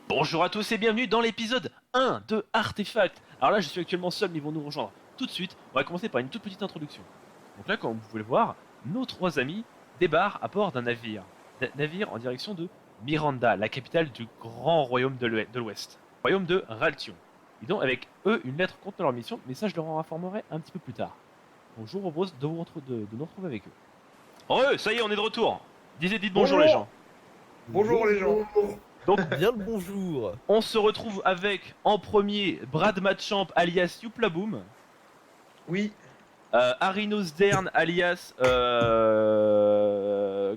Bonjour à tous et bienvenue dans l'épisode 1 de Artefact. Alors là je suis actuellement seul mais ils vont nous rejoindre tout de suite. On va commencer par une toute petite introduction. Donc là comme vous pouvez le voir, nos trois amis débarquent à bord d'un navire. Navire en direction de Miranda, la capitale du grand royaume de l'Ouest. Royaume de Raltion. Ils ont avec eux une lettre contenant leur mission, mais ça je leur en informerai un petit peu plus tard. Donc je vous propose de nous retrouver avec eux. Oh ça y est on est de retour. Dites bonjour les gens. Bonjour les gens. Donc, bien le bonjour. On se retrouve avec, en premier, Brad Matchamp alias Youplaboom. Oui. Arinos Dern alias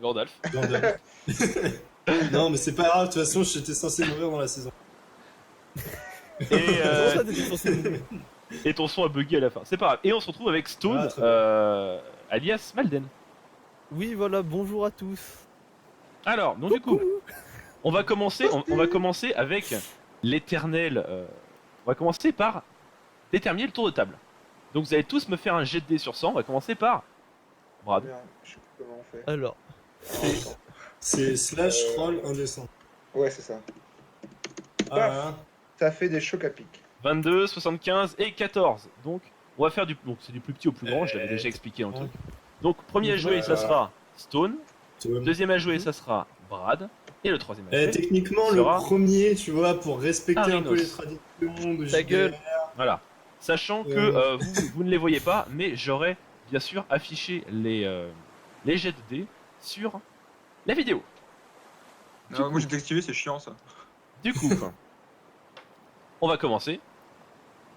Gandalf. Non mais c'est pas grave, de toute façon j'étais censé mourir dans la saison. Et ton son a bugué à la fin, c'est pas grave. Et on se retrouve avec Stone alias Malden. Oui voilà, bonjour à tous. Alors, donc du coup, on va commencer avec l'éternel. On va commencer par déterminer le tour de table. Donc vous allez tous me faire un jet de dés sur 100. On va commencer par Brad. Merde, je sais plus comment on fait. Alors, C'est slash roll indécent. Ouais, c'est ça. Ah, Ça fait des chocs à pic. 22, 75 et 14. Donc on va faire du. Donc c'est du plus petit au plus grand. Je l'avais déjà expliqué dans le truc. Donc premier à jouer, ça sera Stone. Deuxième à jouer, ça sera Brad. Et le troisième à jouer. Techniquement, sera le premier, tu vois, pour respecter un peu Arinos. les traditions de Ta gueule. Voilà. Sachant que vous ne les voyez pas, mais j'aurai bien sûr affiché les jets de dés sur la vidéo. Non, moi j'ai désactivé, c'est chiant ça. Du coup, on va commencer.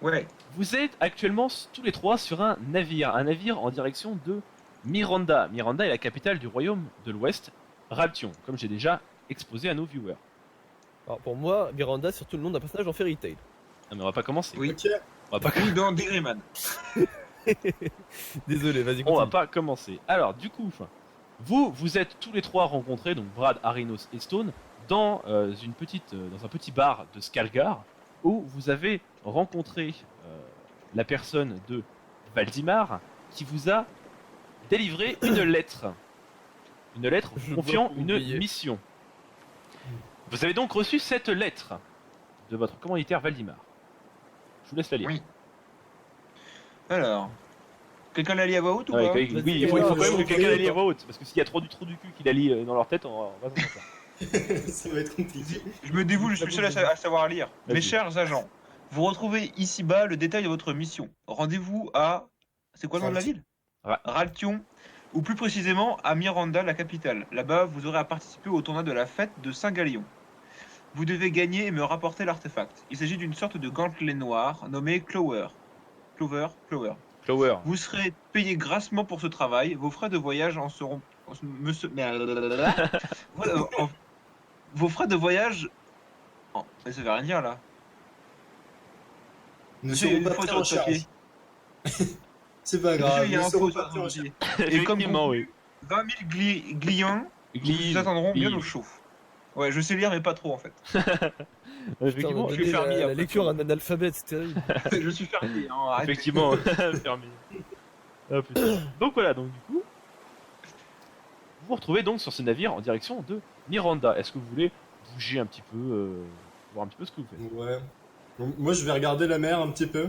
Ouais. Vous êtes actuellement tous les trois sur un navire en direction de Miranda. Miranda est la capitale du royaume de l'Ouest, Raltion, comme j'ai déjà exposé à nos viewers. alors pour moi, Miranda, c'est surtout le nom d'un personnage en Fairy Tail. Non mais on va pas commencer. Oui. Ok. On va pas, Oui, dans Digreman. Désolé, vas-y on va continue. pas commencer. Alors du coup, vous êtes tous les trois rencontrés, donc Brad, Arinos et Stone, dans un petit bar de Skalgar, où vous avez rencontré la personne de Valdimar, qui vous a délivré une lettre. Une lettre Je confiant dois une oublier. mission. Vous avez donc reçu cette lettre de votre commanditaire Valdimar. Je vous laisse la lire. Oui. Alors. Quelqu'un l'a lu à voix haute ou Ah ouais, pas oui, Vas-y, il faut quand vas-y, même que vas-y, quelqu'un la lit à vas-y. voix haute, parce que s'il y a trop du trou du cul qui la lit dans leur tête, on va s'en sortir. Ça va être compliqué. Je me dévoue, je suis le seul à savoir lire. Vas-y. Mes chers agents, vous retrouvez ici-bas le détail de votre mission. Rendez-vous à... C'est quoi le nom de la ville Raltion, ou plus précisément à Miranda, la capitale. Là-bas, vous aurez à participer au tournoi de la fête de Saint-Galion. Vous devez gagner et me rapporter l'artefact. Il s'agit d'une sorte de gantelet noir nommé Clover. Clover. Clower. Vous serez payé grassement pour ce travail. Vos frais de voyage en seront... Vos frais de voyage... Oh, mais ça veut rien dire là. Ne Monsieur, serons une pas faute pris sur en le charge. papier. C'est pas Monsieur, grave. il y a ne un serons faux pas sur pris le en charge. papier. Et comme Effectivement, convenu, 20 000 gliens vous attendront bien au chaud. Ouais, je sais lire, mais pas trop en fait. Effectivement, je suis fermé, la après. lecture à un analphabète, c'est terrible. Je suis fermé, hein, arrête. effectivement, fermé. Ah, putain. Donc voilà, donc du coup, vous vous retrouvez donc sur ce navire en direction de Miranda. Est-ce que vous voulez bouger un petit peu, voir un petit peu ce que vous faites? Ouais. Donc, moi je vais regarder la mer un petit peu.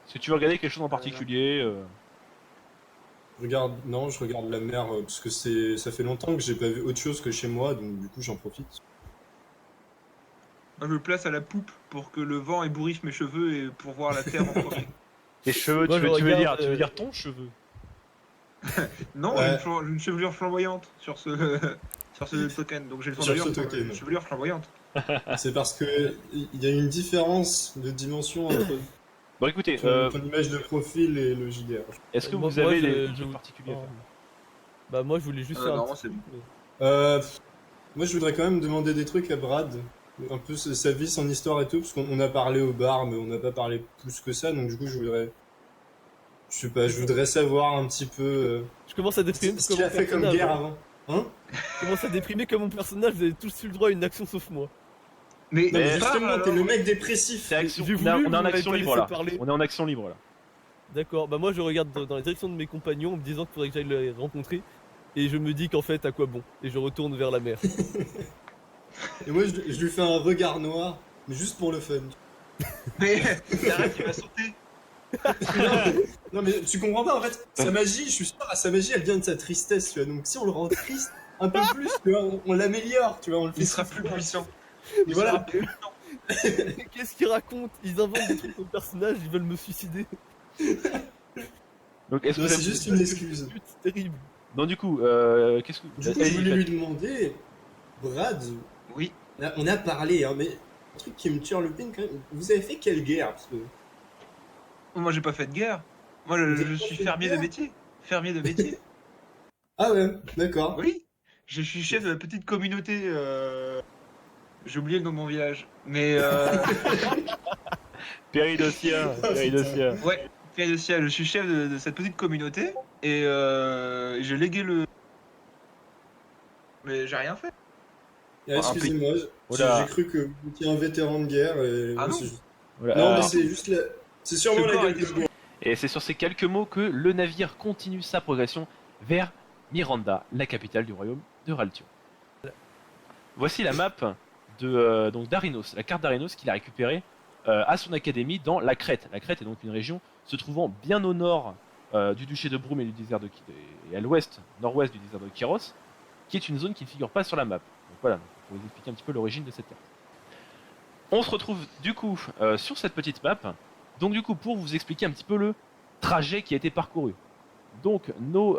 Est-ce que tu veux regarder quelque chose en particulier Non, je regarde la mer parce que ça fait longtemps que j'ai pas vu autre chose que chez moi, donc du coup j'en profite. Moi, je me place à la poupe pour que le vent ébouriffe mes cheveux et pour voir la terre en premier. Tes cheveux, Moi, tu je veux regarde, dire, ton cheveu? Non, Ouais. une chevelure flamboyante sur ce token. Donc j'ai Sur ce une token. chevelure flamboyante. C'est parce que il y a une différence de dimension entre Bon, écoutez, ton image de profil et le JDR. est-ce que Moi- vous moi, avez je- des je- trucs particuliers à faire Bah moi je voulais juste faire un non, petit c'est truc, bon. mais- Moi, je voudrais quand même demander des trucs à Brad. Un peu sa vie, son histoire et tout, parce qu'on a parlé au bar, mais on n'a pas parlé plus que ça, donc du coup, je sais pas, je voudrais savoir un petit peu Je commence à déprimer ce qu'il a fait comme personnage, guerre hein. avant. Hein? Je commence à déprimer comme mon personnage, vous avez tous eu le droit à une action sauf moi. Mais, Non, mais Mais justement, parle, t'es le alors. mec dépressif. C'est action. J'ai On, voulu, on est vous en m'avez action pas libre laissé là. parler. On est en action libre là. D'accord, bah moi je regarde dans les directions de mes compagnons en me disant qu'il faudrait que j'aille les rencontrer. Et je me dis qu'en fait, à quoi bon? Et je retourne vers la mer. Et moi, je lui fais un regard noir, mais juste pour le fun. Mais arrête, il va sauter. Non, mais tu comprends pas, en fait, sa magie, je suis sûr, sa magie, elle vient de sa tristesse, tu vois. Donc si on le rend triste un peu plus, tu vois, on l'améliore, tu vois, on le fait Il sera plus souffrir. puissant. Et voilà. Qu'est-ce qu'ils racontent? Ils inventent des trucs comme personnage, ils veulent me suicider. Donc, est-ce que Non, vous c'est avez- juste une excuse. Putain, c'est terrible. Donc, du coup, qu'est-ce que Du coup, je allez-y, voulais faites. lui demander, Brad, Oui. on a parlé, hein, mais un truc qui me tire le pin quand même, vous avez fait quelle guerre? Parce que... Moi, j'ai pas fait de guerre. Moi, Vous je avez pas suis fait de fermier de guerre métier. Fermier de métier. Ah ouais, d'accord. Oui. Je suis chef de la petite communauté. J'ai oublié le nom de mon village. Mais Péridocia, Péridocia. ouais, Péridocia, je suis chef de cette petite communauté. Et j'ai légué le. Mais j'ai rien fait. Ah, excusez-moi, Oula. j'ai cru que vous étiez un vétéran de guerre et Ah moi, non. c'est juste... Voilà, Non, mais alors- c'est juste la... C'est sûrement Ce la corps a gueule été de bois. Et c'est sur ces quelques mots que le navire continue sa progression vers Miranda, la capitale du royaume de Raltio. Voici la map de donc d'Arinos, la carte d'Arinos qu'il a récupérée à son académie dans la Crète. La Crète est donc une région se trouvant bien au nord du duché de Broum et du désert de et à l'ouest, nord-ouest du désert de Kyros, qui est une zone qui ne figure pas sur la map. Donc voilà, pour vous expliquer un petit peu l'origine de cette carte. On se retrouve du coup sur cette petite map. Donc du coup, pour vous expliquer un petit peu le trajet qui a été parcouru. Donc nos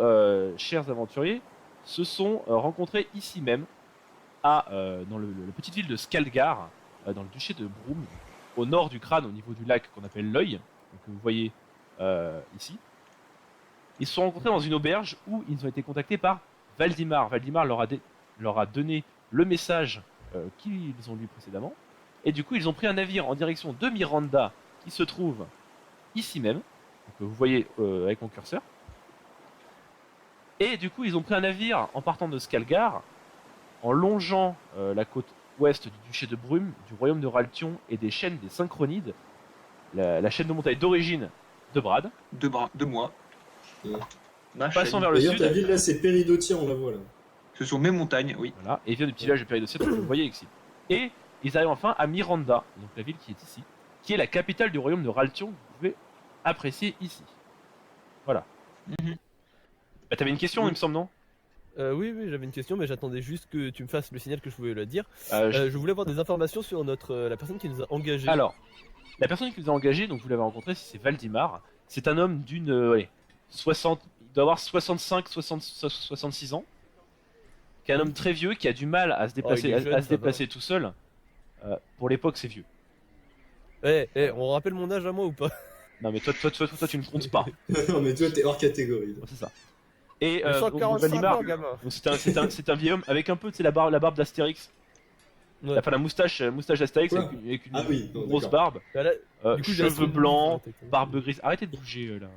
chers aventuriers se sont rencontrés ici même, dans la petite ville de Skalgar, dans le duché de Broum, au nord du crâne, au niveau du lac qu'on appelle l'œil, donc que vous voyez ici. Ils se sont rencontrés dans une auberge où ils ont été contactés par Valdimar. Valdimar leur a donné le message qu'ils ont lu précédemment. Et du coup, ils ont pris un navire en direction de Miranda, qui se trouve ici même. Donc, vous voyez avec mon curseur. Et du coup, ils ont pris un navire en partant de Skalgar, en longeant la côte ouest du duché de Brume, du royaume de Raltion et des chaînes des Synchronides, la chaîne de montagne d'origine de Brad. De moi. Ouais. Ma Passant chaîne. vers le D'ailleurs, sud. ta ville là, c'est Péridotia, on la voit là. Ce sont mes montagnes, oui. Voilà, et il vient du petit village de Péridocia, donc vous le voyez ici. Et ils arrivent enfin à Miranda, donc la ville qui est ici, qui est la capitale du royaume de Raltion, que vous pouvez apprécier ici. Voilà. Mhm. Bah, t'avais une question, Oui. il me semble, non? Oui, j'avais une question, mais j'attendais juste que tu me fasses le signal que je pouvais le dire. Je- Je voulais avoir des informations sur la personne qui nous a engagés. Alors, la personne qui vous a engagé, donc vous l'avez rencontré, c'est Valdimar. C'est un homme d'une 60, il doit avoir 65, 66 ans, qui est un homme très vieux, qui a du mal à se déplacer, il est jeune, à se ça va. déplacer tout seul. Pour l'époque, c'est vieux. On rappelle mon âge à moi ou pas? Non, mais toi, tu ne comptes pas. Non, mais toi, t'es hors catégorie. C'est ça. Et J'ai donc, 145 Valdimar, ans, gamin. donc c'est un vieil homme avec un peu, tu sais, la barbe d'Astérix. Ouais. Enfin, la moustache d'Astérix Quoi avec une Ah oui, non, grosse d'accord. barbe, Bah là, du coup, j'ai la cheveux seconde blancs, minute, hein, barbe grise. Arrêtez de bouger là.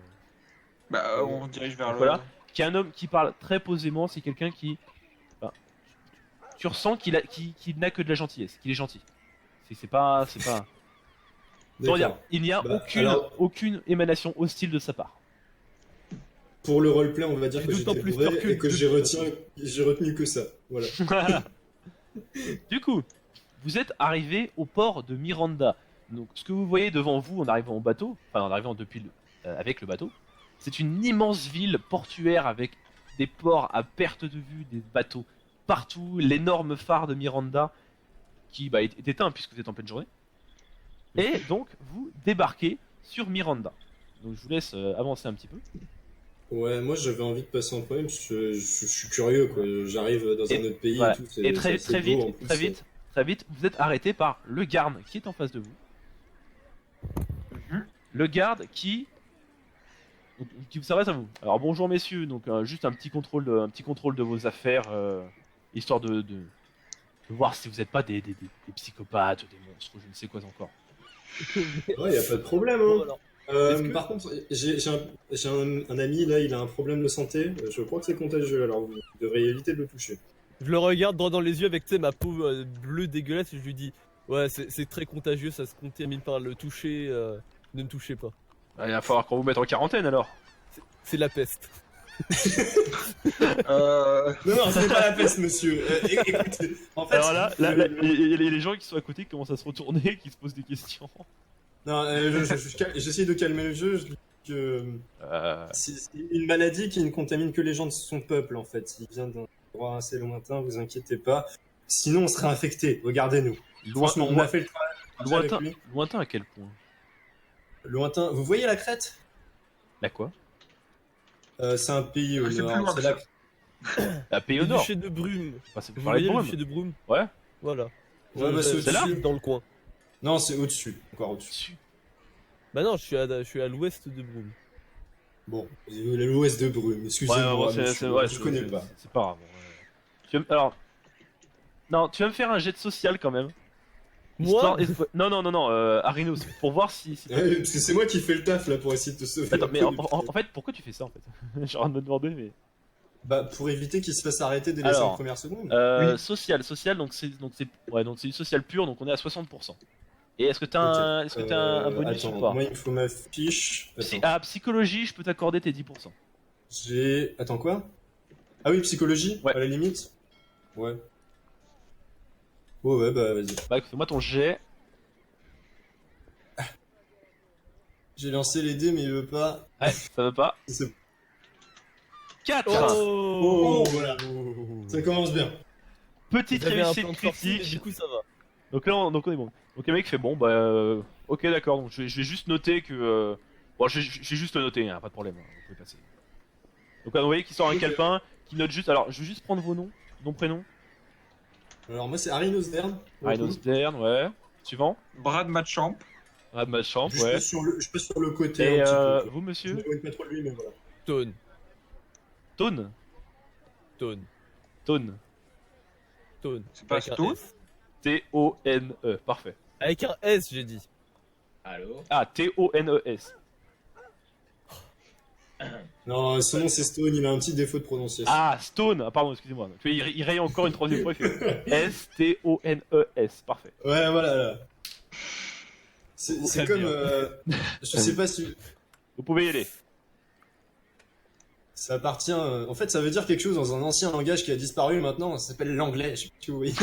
Bah, on dirige vers le. Voilà. Qui est un homme qui parle très posément, c'est quelqu'un qui. Enfin, tu ressens qu'il n'a que de la gentillesse, qu'il est gentil. C'est pas. Comment dire, D'accord. il n'y a Bah, aucune émanation hostile de sa part. Pour le roleplay, on va dire J'ai que d'autant j'étais plus bourré peur que et que de- j'ai retenu que ça. Voilà. Du coup, vous êtes arrivé au port de Miranda. Donc, ce que vous voyez devant vous en arrivant au bateau, enfin en arrivant avec le bateau, c'est une immense ville portuaire avec des ports à perte de vue, des bateaux partout, l'énorme phare de Miranda qui est éteint puisque vous êtes en pleine journée. Et donc, vous débarquez sur Miranda. Donc, je vous laisse avancer un petit peu. Ouais, moi j'avais envie de passer en premier parce que je suis curieux quoi. J'arrive dans un autre pays Voilà. et tout. Et très c'est beau, vite, en plus, très vite, très vite, vous êtes arrêté par le garde qui est en face de vous. Le garde qui vous s'adresse à vous. Alors bonjour messieurs, donc juste un petit contrôle de vos affaires, histoire de voir si vous n'êtes pas des psychopathes, des monstres, je ne sais quoi encore. Ouais, y a pas de problème. Bon, Hein. alors, Par contre, j'ai un ami là, il a un problème de santé. Je crois que c'est contagieux, alors vous devriez éviter de le toucher. je le regarde droit dans les yeux avec ma peau bleue dégueulasse et je lui dis ouais, c'est très contagieux, ça se contamine par le toucher, ne me touchez pas. Il va falloir qu'on vous mette en quarantaine alors. C'est la peste. Non, c'est pas la peste, monsieur. Écoutez, en fait. Alors là, il y a les gens qui sont à côté qui commencent à se retourner, qui se posent des questions. Non, j'essaie de calmer le jeu. Je dis que c'est une maladie qui ne contamine que les gens de son peuple, en fait. Il vient d'un endroit assez lointain, vous inquiétez pas. Sinon, on serait infecté. Regardez-nous. Franchement, on a fait le travail. avec lui. Lointain à quel point? Lointain. Vous voyez la Crète? La quoi? C'est un pays au C'est plus nord. loin C'est que là. La pays au Le nord. duché de Brume. Enfin, c'est Vous pour parler voyez de le Brume. duché de Brume? Ouais. Voilà. Ouais, bah, c'est C'est au-dessus. là dans le coin. Non, c'est au-dessus. Encore au-dessus. Dessus. Bah non, je suis à l'ouest de Brume. Bon, l'ouest de Brume. Excusez-moi, je connais pas. C'est pas grave. Alors, non, tu vas me faire un jet de social quand même. Moi Non, Arinos, pour voir si. Ouais, parce que c'est moi qui fais le taf là pour essayer de te sauver. Attends, mais en fait, pourquoi tu fais ça en fait? J'ai envie de me demander, mais. Bah, pour éviter qu'il se fasse arrêter dès les Alors, 5 premières secondes. Oui. Social, donc c'est du social pur, donc on est à 60%. Et est-ce que t'as un bonus attends, ou pas? moi il me faut ma fiche. Attends. Psychologie, je peux t'accorder tes 10%. J'ai. Attends, quoi? Ah oui, psychologie? Ouais. À la limite? Ouais. Ouais, bah vas-y. Bah écoute, fais-moi ton jet. J'ai lancé les dés, mais il veut pas. Ouais, ça veut pas. C'est- 4 Oh, voilà. Ça commence bien. Petite J'avais un réussite plan de sortie, mais critique. du coup ça va. Donc là, on est bon. Donc le mec fait bon, bah ok d'accord. Donc je vais juste noter que bon, je vais juste le noter, hein, pas de problème. Hein, vous pouvez passer. Donc là, vous voyez qu'il sort un Ok. calepin, qui note juste. Alors je vais juste prendre vos noms, prénom. Alors, moi c'est Arinos Dern. Rhino Stern, ouais. Suivant. Brad Matchamp. Rad Machamp, Je ouais. passe sur le côté. Et un petit peu. vous Je monsieur? m'éloigne pas trop de lui, mais voilà. Tone. Tone. Tone. Tone. Tone. C'est pas Avec un Stone? S. T-O-N-E. Parfait. Avec un S, j'ai dit. Allô? Ah, T-O-N-E-S. Non, son nom c'est Stone, il a un petit défaut de prononciation. Ah, Stone. Ah, pardon, excusez-moi. Tu vois, il raye encore une troisième fois. Il fait S-T-O-N-E-S. Parfait. Ouais, voilà, là. C'est Très comme. bien. Je sais pas si. Vous pouvez y aller. Ça appartient. En fait, ça veut dire quelque chose dans un ancien langage qui a disparu maintenant. Ça s'appelle l'anglais. Je sais pas si vous voyez.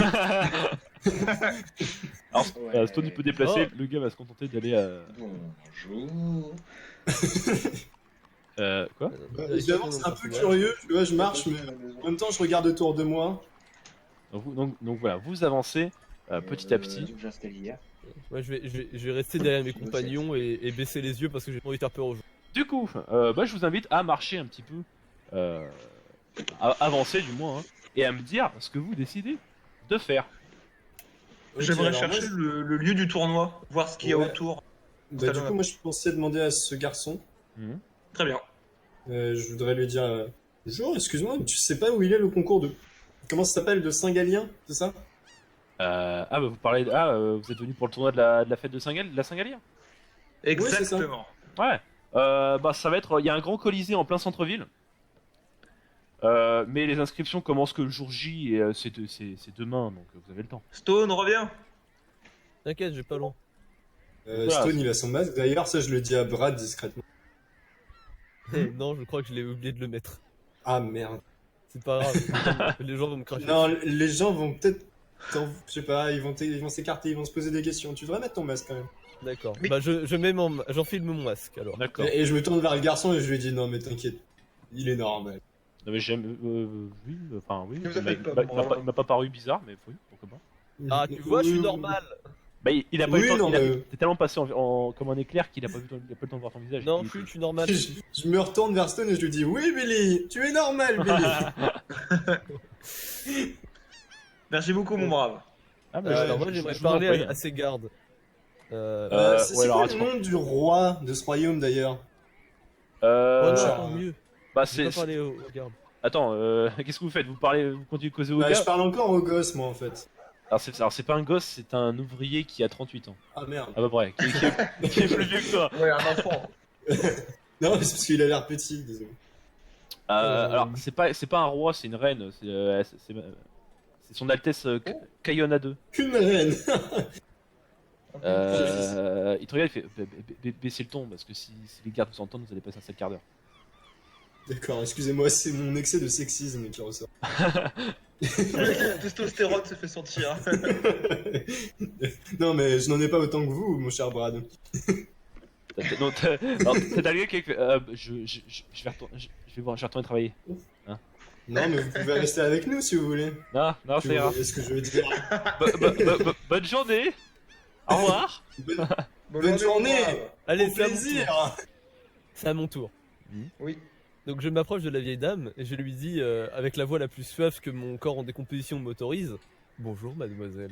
Alors, Ouais. Stone, il peut déplacer. Oh. Le gars va se contenter d'aller à. Bonjour. Quoi? Évidemment, c'est un peu curieux. Tu vois, je marche, mais en même temps, je regarde autour de moi. Donc voilà, vous avancez petit à petit. J'installe hier. Moi je vais rester derrière mes compagnons et baisser les yeux parce que j'ai pas envie de faire peur aux gens. Du coup, je vous invite à marcher un petit peu, à avancer du moins, hein, et à me dire ce que vous décidez de faire. Ok, J'aimerais alors chercher moi, le lieu du tournoi, voir ce qu'il y a Ouais. autour. bah, du coup, moi, je pensais demander à ce garçon. Mhm. Très bien. Je voudrais lui dire bonjour, excuse-moi, tu sais pas où il est le concours de. Comment ça s'appelle? De Saint-Galien, c'est ça? Vous parlez de... vous êtes venu pour le tournoi de la fête de la Saint-Galien? c'est ça. Exactement. Ouais. Ça va être... Il y a un grand colisée en plein centre-ville. Mais les inscriptions commencent que le jour J et c'est demain, donc vous avez le temps. Stone, reviens. T'inquiète, j'ai pas loin. Voilà. Stone, il a son masque. D'ailleurs, ça, je le dis à Brad discrètement. Non, je crois que je l'ai oublié de le mettre. Ah merde. C'est pas grave, les gens vont me cracher. Non, les gens vont peut-être. Je sais pas, ils vont s'écarter, ils vont se poser des questions. Tu devrais mettre ton masque quand même. D'accord. Mais- Bah j'enfile mon masque alors. D'accord. Et je me tourne vers le garçon et je lui dis non, mais t'inquiète, il est normal. Non mais j'aime... oui, enfin oui. Ne vous appelle pas, Il m'a pas paru bizarre, mais oui, pourquoi pas. Ah tu vois, je suis normal. Bah, il a pas Oui, eu le temps, non, mais- t'es tellement passé comme un éclair qu'il a pas eu le temps de voir ton visage. Non, Il- je suis normal. Je me retourne vers Stone et je lui dis oui, Billy, tu es normal, Billy. Merci beaucoup, mon brave. Ah, bah, Alors moi j'aimerais parler à ses gardes. C'est ouais, alors, quoi le nom du roi de ce royaume d'ailleurs? Oh non, Euh, encore mieux. bah Je vais c'est. pas parler aux gardes. Attends, qu'est-ce que vous faites? Vous continuez de causer au Bah, gars? je parle encore au gosse, moi en fait. Alors c'est pas un gosse, c'est un ouvrier qui a 38 ans. Ah merde. À peu près, qui est plus vieux que toi. Ouais, un enfant. Non, mais c'est parce qu'il a l'air petit, désolé. Alors c'est pas un roi, c'est une reine. C'est son Altesse Kayona 2. Qu'une reine. Il te regarde, il fait baissez le ton parce que si les gardes vous entendent, vous allez passer un sale quart d'heure. D'accord, excusez-moi, c'est mon excès de sexisme qui ressort. Le testostérone se fait sentir. Non, mais je n'en ai pas autant que vous, mon cher Brad. Alors t'as le gars qui fait je vais retourner travailler. Non, mais vous pouvez rester avec nous si vous voulez. Non, ça ira. Est-ce que je veux dire Bonne journée. Au revoir. Bonne journée. Allez, Au c'est à mon plaisir. tour. C'est à mon tour. Oui. Donc je m'approche de la vieille dame et je lui dis avec la voix la plus suave que mon corps en décomposition m'autorise. Bonjour mademoiselle.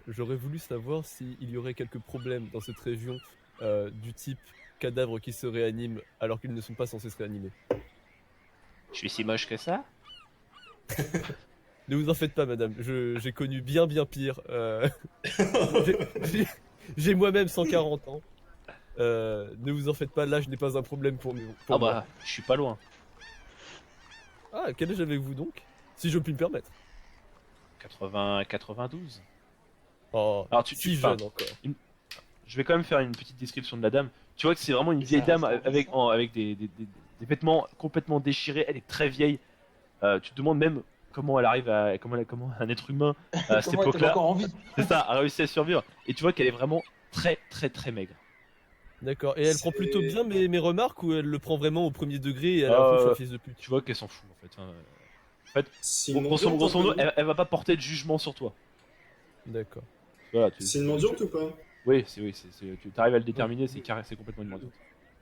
J'aurais voulu savoir s'il y aurait quelques problèmes dans cette région du type cadavres qui se réaniment alors qu'ils ne sont pas censés se réanimer. Je suis si moche que ça? Ne vous en faites pas madame, j'ai connu bien pire. J'ai moi-même 140 ans. Ne vous en faites pas, l'âge n'est pas un problème pour Ah moi. bah, je suis pas loin. Ah, quel âge avez-vous donc? Si je puis me permettre. 92. Oh, Alors tu si enfin, jeune encore. je vais quand même faire une petite description de la dame. Tu vois que c'est vraiment une vieille dame avec des vêtements complètement déchirés. Elle est très vieille. Tu te demandes même comment elle arrive à comment un être humain à cette Comment elle était époque-là, encore en vie? c'est ça, a réussi à survivre. Et tu vois qu'elle est vraiment très maigre. D'accord, et elle prend C'est- plutôt bien mes remarques ou elle le prend vraiment au premier degré et elle a l'impression que je suis un fils de pute? Tu vois qu'elle s'en fout en fait. Hein. C'est une Grosso mendiante, modo, ou pas elle va pas porter de jugement sur toi. D'accord. Voilà, C'est une mendiante ou pas? Oui, tu arrives à le déterminer, c'est complètement une mendiante.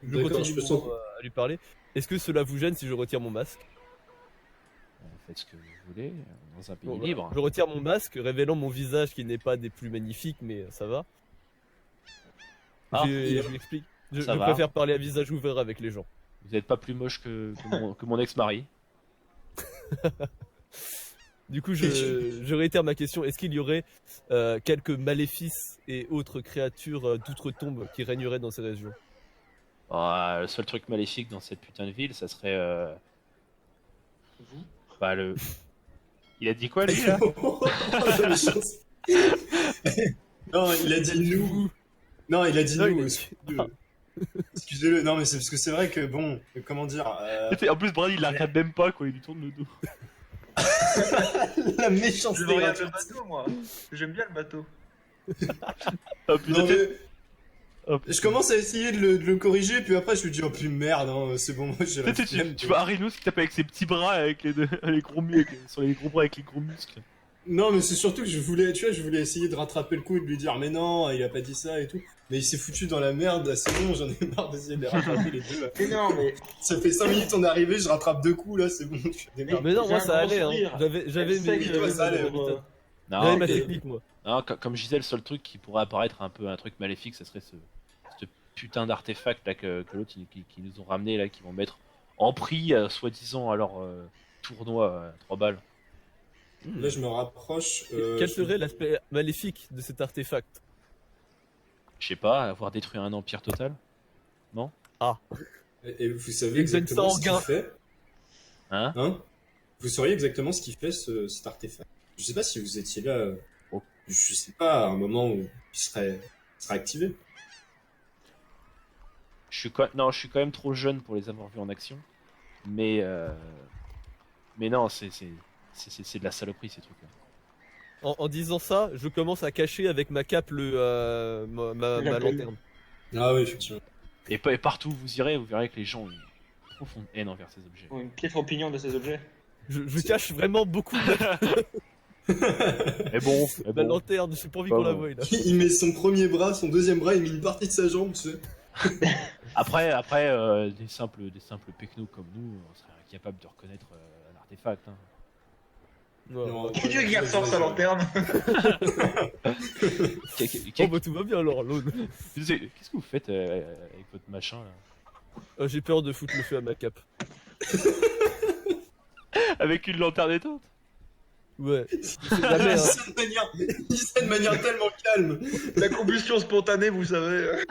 Je D'accord, continue je peux mon- sentir. à lui parler. Est-ce que cela vous gêne si je retire mon masque? Faites ce que vous voulez, dans un pays Bon, libre. Je retire mon masque, révélant mon visage qui n'est pas des plus magnifiques, mais ça va. Ah, Je lui explique. Je ça va. préfère parler à visage ouvert avec les gens. Vous n'êtes pas plus moche que mon ex-mari. Du coup, je réitère ma question. Est-ce qu'il y aurait quelques maléfices et autres créatures d'outre-tombe qui régneraient dans ces régions? Ah, le seul truc maléfique dans cette putain de ville, ça serait. Vous? Bah, le. Il a dit quoi lui là? La méchance. Non, il a dit nous. Non, il a dit Non, nous. il a- excusez-le. Excusez-le. Non, mais c'est parce que c'est vrai que bon, comment dire, En plus, Brady il la regarde même pas quand il lui tourne le dos. la méchanceté. Je regarde le gratuite. bateau, moi. J'aime bien le bateau. Ah putain, Non, mais oh, je commence à essayer de le corriger, puis après je lui dis oh plus merde, hein, c'est bon, moi j'ai la flemme, tu vois Arinus qui tape avec ses petits bras, avec les gros sur les gros bras avec les gros muscles. Non, mais c'est surtout que je voulais essayer de rattraper le coup et de lui dire mais non, il a pas dit ça et tout. Mais il s'est foutu dans la merde, c'est bon, j'en ai marre d'essayer de les rattraper les deux là. Mais non, mais Ça fait 5 minutes on est arrivé, je rattrape 2 coups là, c'est bon, je suis démerdé. Mais non, J'ai moi un ça grand allait. Hein. sourire. J'avais Elle sait mes. que toi, ça allait, pour, Non, J'avais ma ok. technique, moi. non, comme je disais, le seul truc qui pourrait apparaître un peu un truc maléfique, ça serait ce putain d'artefact là que l'autre qui nous ont ramené là, qui vont mettre en prix soi-disant à leur tournoi à 3 balles. Là je me rapproche. Quel serait l'aspect maléfique de cet artefact? Je sais pas, avoir détruit un empire total. Et vous savez Il donne exactement ça en ce qu'il gain. fait, Hein? hein? Vous sauriez exactement ce qu'il fait cet artefact. Je sais pas si vous étiez là. Je sais pas à un moment où il serait activé. Non, je suis quand même trop jeune pour les avoir vus en action. Mais non, c'est de la saloperie ces trucs-là. En disant ça, je commence à cacher avec ma cape ma La pelle. lanterne. Ah oui, effectivement. Et partout où vous irez, vous verrez que les gens ont une profonde haine envers ces objets. une piètre opinion de ces objets. Je cache vraiment beaucoup Mais bon, ma lanterne, j'ai pas envie Bah qu'on la bon. voie là. Il met son premier bras, son deuxième bras, il met une partie de sa jambe, tu sais. Après, des simples pecnos comme nous, on serait incapable de reconnaître un artefact. Hein. Non, Qui Dieu qui ressort sa lanterne? Oh bah tout va bien alors, l'autre. Qu'est-ce que vous faites avec votre machin là J'ai peur de foutre le feu à ma cape. Avec une lanterne éteinte? Ouais. Il dit ça de manière tellement calme. La combustion spontanée, vous savez.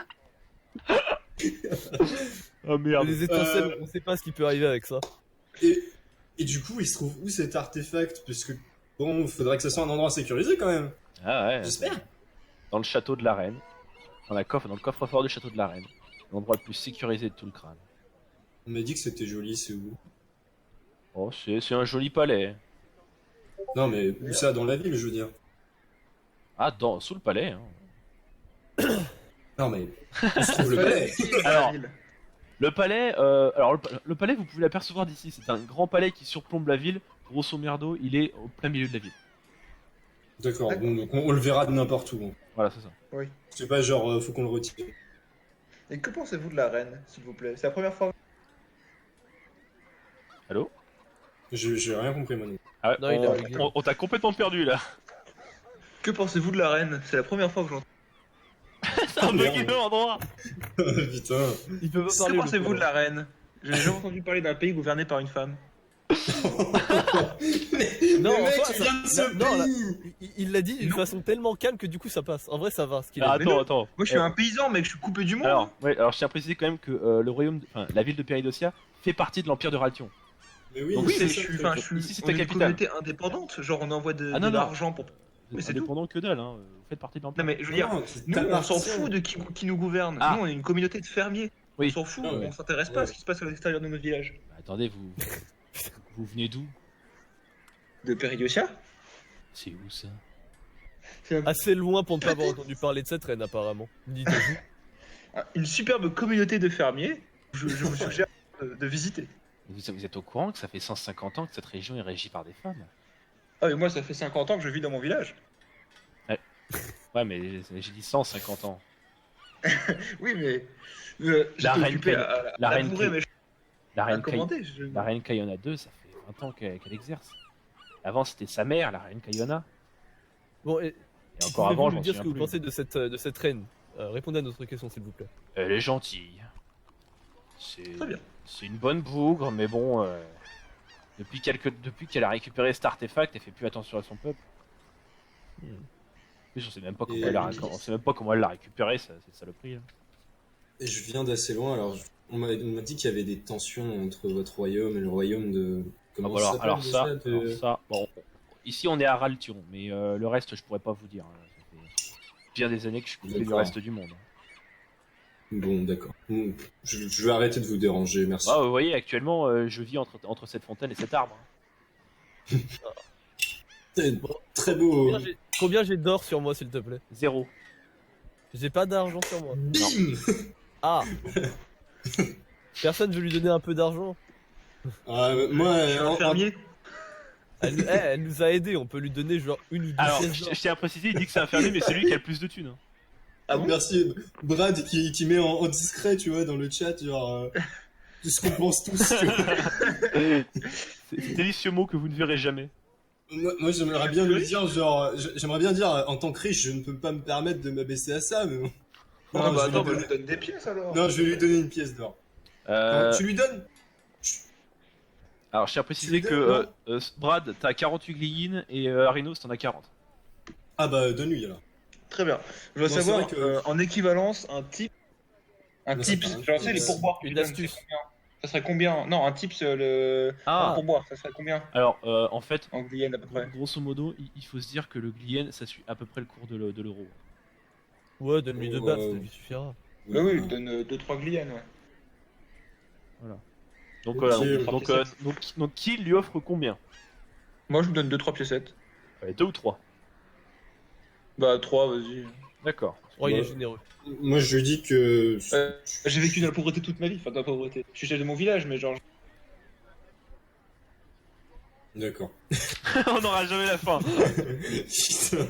Oh merde. Les étincelles, on sait pas ce qui peut arriver avec ça. Et du coup, il se trouve où cet artefact? Parce que, bon, il faudrait que ça soit un endroit sécurisé quand même. Ah ouais. J'espère. Dans le château de la reine. Dans le coffre-fort du château de la reine. L'endroit le plus sécurisé de tout le crâne. On m'a dit que c'était joli, c'est où? Oh, c'est un joli palais. Non, mais où ça, dans la ville, je veux dire? Ah, sous le palais. Hein. Non, mais où se trouve le palais? Alors, le palais, le palais, vous pouvez l'apercevoir d'ici. C'est un grand palais qui surplombe la ville. Grosso merdo, il est au plein milieu de la ville. D'accord, bon, donc on le verra de n'importe où. Voilà, c'est ça. Oui. C'est pas genre, faut qu'on le retire. Et que pensez-vous de la reine, s'il vous plaît? C'est la première fois. Allô? J'ai rien compris, Manu. Ah ouais, Non, il a réglé. on t'a complètement perdu là. Que pensez-vous de la reine? C'est la première fois que j'entends. C'est un bug de endroit. Putain. Il peut pas Que parler. pensez-vous de la reine? J'ai jamais entendu parler d'un pays gouverné par une femme. Non, le mec, enfin, il vient de ce non, là, pays. il l'a dit d'une façon tellement calme que du coup ça passe. En vrai, ça va. Ce qu'il Ah, a dit. attends. Moi, je suis un paysan, mec, je suis coupé du monde. Alors, je tiens à préciser quand même que le royaume, la ville de Péridocia fait partie de l'empire de Raltion. Mais oui, Donc oui, c'est mais ça je le suis, truc. Ici, c'est on ta est une capitale. communauté indépendante, genre on envoie Ah, non, de non. l'argent pour. Vous Mais êtes c'est tout. indépendant que dalle, hein. Vous faites partie de l'empire. Non mais je veux dire, Non, c'est nous on s'en t'appartiens. fout de qui nous gouverne. Ah. Nous on est une communauté de fermiers. Oui. On s'en fout, Ah ouais. on s'intéresse pas à ce qui se passe à l'extérieur de notre village. Bah, attendez, vous venez d'où? De Péridocia? C'est où ça? Assez loin pour ne pas avoir entendu parler de cette reine apparemment. Dites-vous. Une superbe communauté de fermiers. Je vous suggère de visiter. Vous êtes au courant que ça fait 150 ans que cette région est régie par des femmes? Ah mais moi ça fait 50 ans que je vis dans mon village. Ouais, mais j'ai dit 150 ans. Oui mais La j'étais reine occupé Kay- à la reine labourer, Kay- mais je La à reine, commander. la reine Kayona 2, ça fait 20 ans qu'elle exerce. Avant, c'était sa mère, la reine Kayona. Bon, Et encore avant, je nous m'en dire ce souviens que vous plus. pensez de cette reine. Répondez à notre question s'il vous plaît. Elle est gentille. Très bien. C'est une bonne bougre, mais bon, depuis qu'elle a récupéré cet artefact, elle fait plus attention à son peuple. Hmm. En plus, on sait même pas comment, Et on sait même pas comment elle l'a récupéré, cette saloperie. Là. Et je viens d'assez loin, alors on m'a dit qu'il y avait des tensions entre votre royaume et le royaume de... Ah, Comment bah alors, s'appelle alors déjà, ça, alors ça, bon, ici on est à Raltion, mais le reste, je pourrais pas vous dire. Hein. Ça fait bien des années que je suis coupé du D'accord. reste du monde. Bon, d'accord. Je vais arrêter de vous déranger, merci. Ah, vous voyez, actuellement, je vis entre cette fontaine et cet arbre. C'est très beau. Combien j'ai d'or sur moi s'il te plaît? 0. J'ai pas d'argent sur moi. Bim. Ah. Personne veut lui donner un peu d'argent. Moi, Je suis un fermier. Elle nous a aidés, on peut lui donner genre une ou deux Alors, pièces je d'or. tiens à préciser, il dit que c'est un fermier, mais c'est lui qui a le plus de thunes. Hein. Ah bon? merci Brad qui met en discret, tu vois, dans le chat, genre tout ce qu'on pense tous. Tu vois. C'est délicieux mot que vous ne verrez jamais. Moi, j'aimerais bien lui dire, genre, j'aimerais bien dire, en tant que riche, je ne peux pas me permettre de m'abaisser à ça, mais bon. Ah bah je vais attends, lui je donner- lui donne des pièces alors. Non, je vais lui donner une pièce d'or. Tu lui donnes? Alors, je tiens à préciser Tu que veux Brad, t'as 48 glyines et Arinos, t'en as 40. Ah bah, donne-lui alors. Très bien. Je dois Non, c'est savoir vrai que- en équivalence un tip. Un Non, tips, c'est pas genre un tu sais les tips. pourboires. que Une tu donnes, astuce. c'est combien? Ça serait combien? Non, un tips, un Ah, pourboire, ça serait combien? alors, en fait, En Guyane à peu près. grosso modo, il faut se dire que le glien, ça suit à peu près le cours de l'euro. Ouais, donne-lui deux battes, ça Ouais. lui suffira. Oui, oui, je donne 2-3 Guyane, ouais. Donc, Ok, voilà, ok. donc qui lui offre combien? Moi je vous donne 2-3 piécettes. 2 ou 3. Bah 3, vas-y. D'accord. Oh, il est Ouais. généreux. Moi, je lui dis que... J'ai vécu dans la pauvreté toute ma vie, enfin dans la pauvreté. Je suis chef de mon village, mais genre. D'accord. On n'aura jamais la fin. Putain.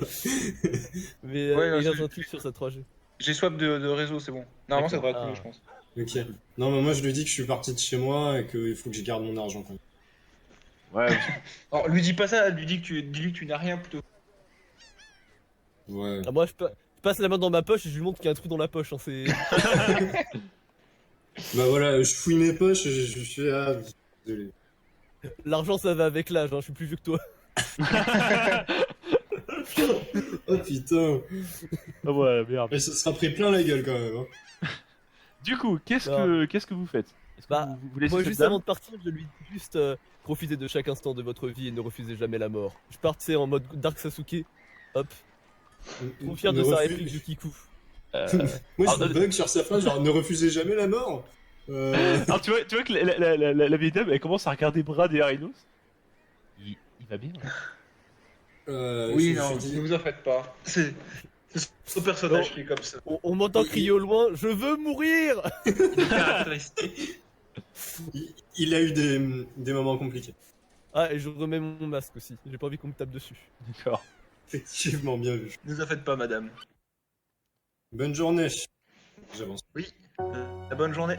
Mais Ouais, non, il a c'est- un truc sur sa 3G. J'ai swap de réseau, c'est bon. Normalement ça devrait être Ah. mieux, je pense. Ok. Non, mais moi, je lui dis que je suis parti de chez moi et qu'il faut que je garde mon argent quand même. Ouais, Alors, lui dis pas ça, lui dis-lui que tu n'as rien plutôt. Ouais. Ah, moi, je passe la main dans ma poche et je lui montre qu'il y a un trou dans la poche. Hein, c'est... Bah voilà, je fouille mes poches et je fais ah, désolé. L'argent, ça va avec l'âge, hein, je suis plus vieux que toi. Oh putain. Ah ouais, merde. Mais ça sera pris plein la gueule quand même. Hein. Du coup, qu'est-ce que vous faites? Est-ce que Bah, vous laissez Moi, cette juste dame avant de partir, je lui dis juste profitez de chaque instant de votre vie et ne refusez jamais la mort. Je partais en mode Dark Sasuke. Hop, trop fier Ne de sa refuse- réplique de Kiku. Moi Alors, je me bug sur sa phrase, genre ne refusez jamais la mort. Alors tu vois que la vieille dame, elle commence à regarder Brad et Arinos. Il va bien. Oui, je non, me suis dit- ne vous en faites pas. C'est ce personnage qui est comme ça. On m'entend crier au loin, je veux mourir. Une caractéristique. il a eu des moments compliqués. Ah, et je remets mon masque aussi, j'ai pas envie qu'on me tape dessus. D'accord. Effectivement, bien vu. Ne vous en faites pas, madame. Bonne journée. J'avance. La bonne journée.